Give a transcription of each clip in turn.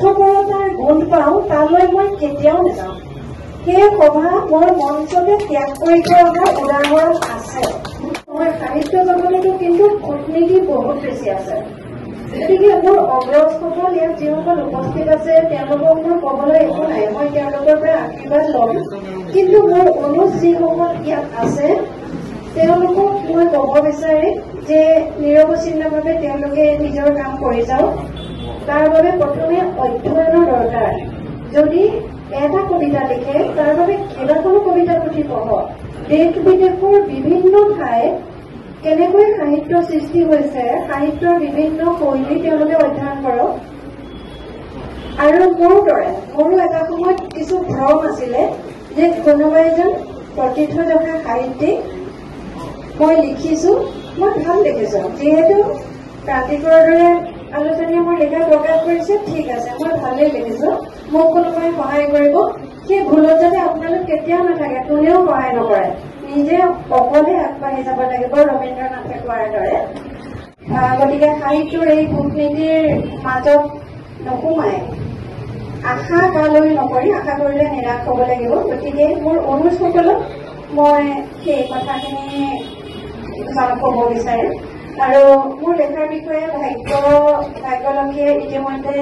স্বাৰ্থপৰতাৰ গোন্ধ পাওঁ তালৈ মই কেতিয়াও নাযাওঁ। সেই সভা মোৰ মঞ্চতে ত্যাগ কৰি থৈ অহাৰ উদাহৰণ আছে। মই সাহিত্য জগততো কিন্তু কূটনীতি বহুত বেছি আছে। গতিকে মোৰ অগ্ৰজসকল ইয়াত যিসকল উপস্থিত আছে তেওঁলোকক মোৰ ক'বলৈ একো নাই, মই তেওঁলোকৰ পৰা আশীৰ্বাদ ল'ম। কিন্তু মোৰ অনুজ যিসকল ইয়াত আছে তেওঁলোকক মই ক'ব বিচাৰিম যে নিৰৱচ্ছিন্নভাৱে তেওঁলোকে নিজৰ কাম কৰি যাওক। তাৰ বাবে প্ৰথমে অধ্যয়নৰ দৰকাৰ। যদি এটা কবিতা লিখে তাৰ বাবে কেইবাখনো কবিতা পুথি পঢ়ক। দেশ বিদেশৰ বিভিন্ন ঠাইত কেনেকৈ সাহিত্য সৃষ্টি হৈছে, সাহিত্যৰ বিভিন্ন শৈলী তেওঁলোকে অধ্যয়ন কৰক। আৰু মোৰো এটা সময়ত কিছু ভ্ৰম আছিলে যে কোনোবা এজন প্ৰথিতযশা সাহিত্যিক মই লিখিছো, মই ভাল লিখিছো, যিহেতু ক্ৰান্তিকাৰৰ দৰে আলোচনীয়ে মোৰ লিখা প্ৰকাশ কৰিছে, ঠিক আছে মই ভালেই লিখিছো, মোক কোনোবাই সহায় কৰিব। সেই ভুলত যাতে আপোনালোক কেতিয়াও নাথাকে, কোনেও সহায় নকৰে, নিজে অকলে আগবাঢ়ি যাব লাগিব ৰবীন্দ্ৰনাথে কোৱাৰ দৰে। গতিকে সাহিত্যৰ এই কূটনীতিৰ মাজত নোসোমাই আশা কালৈ নকৰি, আশা কৰিলে নিৰাশ হ'ব লাগিব। গতিকে মোৰ অনুজসকলক মই সেই কথাখিনি ক'ব বিচাৰিম। আৰু মোৰ লেখাৰ বিষয়ে ভাগ্যলক্ষীয়ে ইতিমধ্যে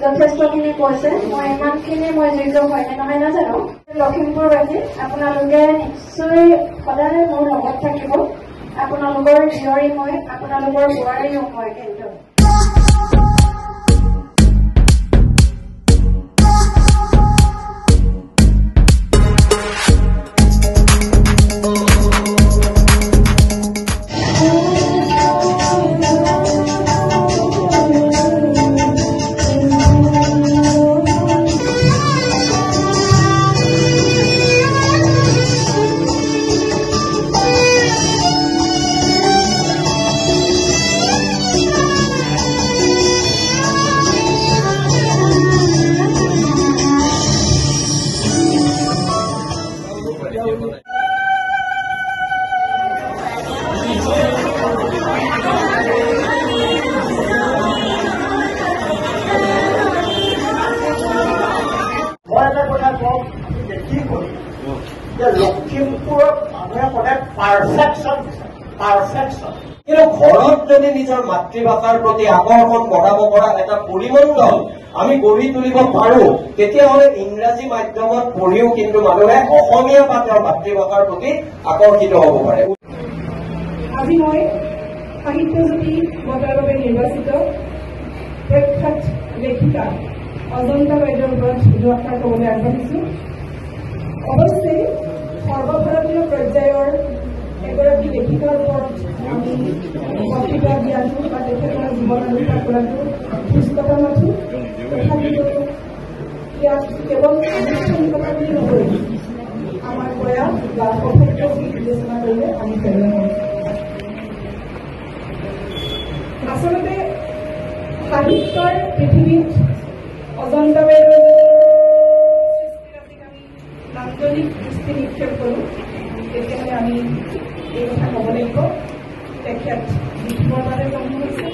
যথেষ্টখিনি কৈছে। মই ইমানখিনি মই যোগ্য হয়নে নহয় নাজানো। লখিমপুৰবাসী আপোনালোকে নিশ্চয় সদায় মোৰ লগত থাকিব। আপোনালোকৰ জীয়ৰী মই, আপোনালোকৰ বোৱাৰীও মই। কিন্তু লখিমপুৰত মানুহে সদায় পাৰফেকশ্যন কিন্তু ঘৰত যদি নিজৰ মাতৃভাষাৰ প্ৰতি আকৰ্ষণ বঢ়াব পৰা এটা পৰিমণ্ডল আমি গঢ়ি তুলিব পাৰো, তেতিয়াহ'লে ইংৰাজী মাধ্যমত পঢ়িও কিন্তু মানুহে অসমীয়া বা তেওঁৰ মাতৃভাষাৰ প্ৰতি আকৰ্ষিত হ'ব পাৰে। আজি মই সাহিত্যজ্যোতি বঁটাৰ বাবে নিৰ্বাচিত প্ৰখ্যাত লেখিকা অজন্তা বাইদেউৰ ওপৰত দুআষাৰ ক'বলৈ আগবাঢ়িছো। অৱশ্যে সৰ্বভাৰতীয় পৰ্যায়ৰ এগৰাকী লেখিকাৰ ওপৰত আমি বক্তৃতা দিয়াটো বা তেখেতৰ জীৱন আলোচনা কৰাটো সুস্থতা নাথো। তথাপিতো ইয়াত কেৱল আনুষ্ঠানিকতা বুলি নকৰি আমাৰ প্ৰয়াস বা সফলতা বুলি বিবেচনা কৰিলে আমি ধন্য হওঁ। আচলতে সাহিত্যৰ পৃথিৱীত অজন্তা বাইদেউৰ আঞ্চলিক দৃষ্টি নিক্ষেপ কৰোঁ, তেতিয়াহ'লে আমি এই কথা ক'ব লাগিব তেখেত লিখিবৰ বাবে জন্ম হৈছে,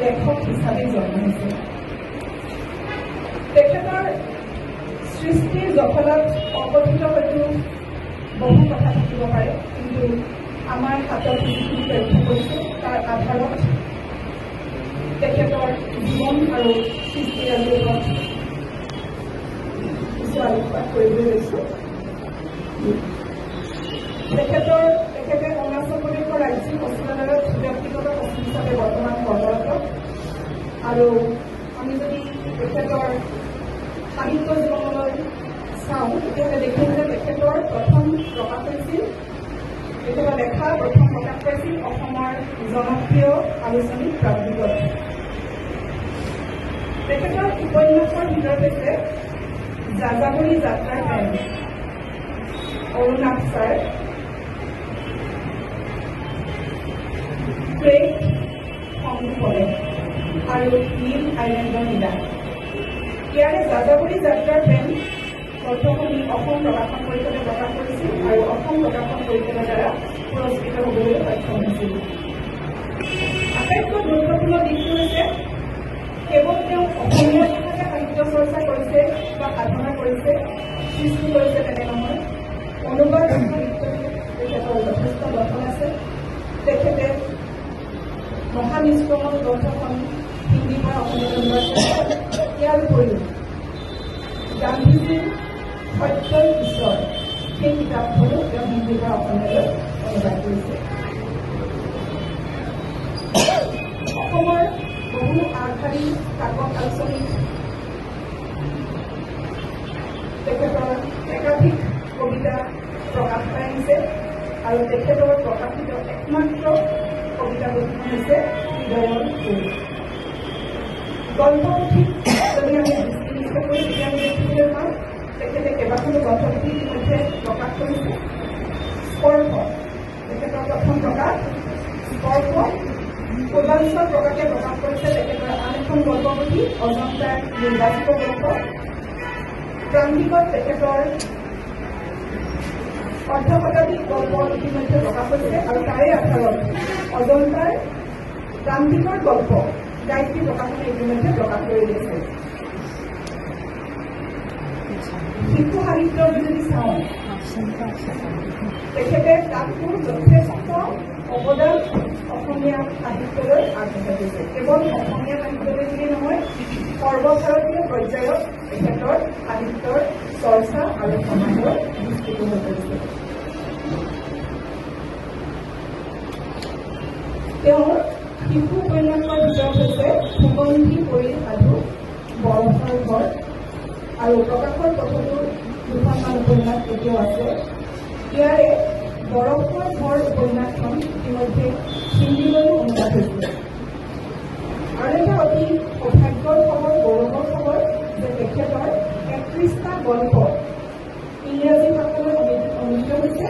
লেখক হিচাপে জন্ম হৈছে। তেখেতৰ সৃষ্টিৰ জখলাত অকথিত হয়তো বহু কথা থাকিব পাৰে, কিন্তু আমাৰ হাতত যিখিনি তথ্য কৰিছে তাৰ আধাৰত তেখেতৰ জীৱন আৰু সৃষ্টিৰাজিৰ ওপৰত কিছু আলোকপাত কৰিবলৈ লৈছো। তেখেতে অৰুণাচল প্ৰদেশৰ ৰাজ্যিক সচিবালয়ত ব্যক্তিগত সচিব হিচাপে বৰ্তমান কৰ্মৰত। আৰু আমি যদি তেখেতৰ সাহিত্য জীৱনলৈ চাওঁ তেতিয়াহ'লে দেখিম যে তেখেতৰ প্ৰথম প্ৰকাশ পাইছিল, তেখেতৰ লেখা প্ৰথম প্ৰকাশ পাইছিল অসমৰ জনপ্ৰিয় আলোচনী প্ৰান্তিকত। তেখেতৰ উপন্যাসৰ ভিতৰত হৈছে যাযাবৰী যাত্ৰাৰ প্ৰেম, অৰুণাথ ছাৰ, ক্ৰেক সংগীপনে আৰু নীল আইলেণ্ডৰ নীলা। ইয়াৰে যাযাবৰী যাত্ৰাৰ প্ৰেম গ্ৰন্থখনি অসম প্ৰকাশন পৰিষদে প্ৰকাশ কৰিছিল আৰু অসম প্ৰকাশন পৰিষদৰ দ্বাৰা পুৰস্কৃত হ'বলৈ সক্ষম হৈছিল। আটাইতকৈ গুৰুত্বপূৰ্ণ দিশটো হৈছে কেৱল তেওঁ অসমীয়া ভাষাতে সাহিত্য কৰিছে, সৃষ্টি কৰিছে তেনে নহয়। অনুবাদ সাহিত্যত তেখেতৰ যথেষ্ট গঠন আছে। তেখেতে মহানিষ্ক্ৰমণ গ্ৰন্থখন হিন্দীৰ পৰা অসমীয়ালৈ অনুবাদ কৰিছে। ইয়াৰ উপৰিও গান্ধীজীৰ সত্যই ঈশ্বৰ সেই কিতাপখনো তেওঁ হিন্দীৰ পৰা অসমীয়ালৈ অনুবাদ কৰিছে। অসমৰ বহু আগশাৰী কাকত আলোচনীত তেখেতৰ একাধিক কবিতা প্ৰকাশ পাই আহিছে আৰু তেখেতৰ প্ৰকাশিত একমাত্ৰ কবিতাপুথিখন হৈছে হৃদয়ৰ ফুল। গল্পপুথিত যদি আমি দৃষ্টি নিক্ষেপ কৰি তেতিয়া আমি দেখিবলৈ পাওঁ তেখেতে কেইবাখনো গ্ৰন্থপুথি ইতিমধ্যে প্ৰকাশ কৰিছে। স্পৰ্শ তেখেতৰ প্ৰথম প্ৰকাশ স্পৰ্শ। পূৰ্বাঞ্চল প্ৰকাশে প্ৰকাশ কৰিছে তেখেতৰ আন এখন গল্পপুথি অজন্তাৰ নিৰ্বাচিত গল্প। ক্ৰান্তিকত তেখেতৰ অৰ্ধশতাধিক গল্প ইতিমধ্যে প্ৰকাশ হৈছে আৰু তাৰে আধাৰত অজন্তাৰ ক্ৰান্তিকৰ গল্প গায়ত্ৰী প্ৰকাশনে ইতিমধ্যে প্ৰকাশ কৰি দিছে। শিশু সাহিত্যৰ যদি চাওঁ তেখেতে তাতো যথেষ্ট অৱদান অসমীয়া সাহিত্যলৈ আগবঢ়াই দিছে। কেৱল অসমীয়া সাহিত্যলৈ বুলি নহয়, সৰ্বভাৰতীয় পৰ্যায়ত তেখেতৰ সাহিত্যৰ চৰ্চা আৰু সমাজৰ বিস্তৃত হৈ পৰিছে। তেওঁৰ শিশু উপন্যাসৰ ভিতৰত হৈছে সুগন্ধি পৰিৰ সাধু, বৰফৰ ঘৰ আৰু প্ৰকাশৰ পথতো দুখনমান উপন্যাস এতিয়াও আছে। ইয়াৰে বৰফৰ ঘৰ উপন্যাসখন ইতিমধ্যে হিন্দীলৈও অনুবাদ হৈছিল। আৰু এটা অতি সৌভাগ্যৰ খবৰ, গৌৰৱৰ খবৰ যে তেখেতৰ 31টা গল্প ইংৰাজী ভাষালৈ অনুদিত হৈছে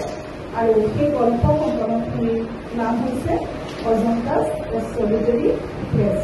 আৰু সেই গল্প সংকলনখিনিৰ নাম হৈছে অজন্তাছ এ ছলিটাৰী প্লেচ।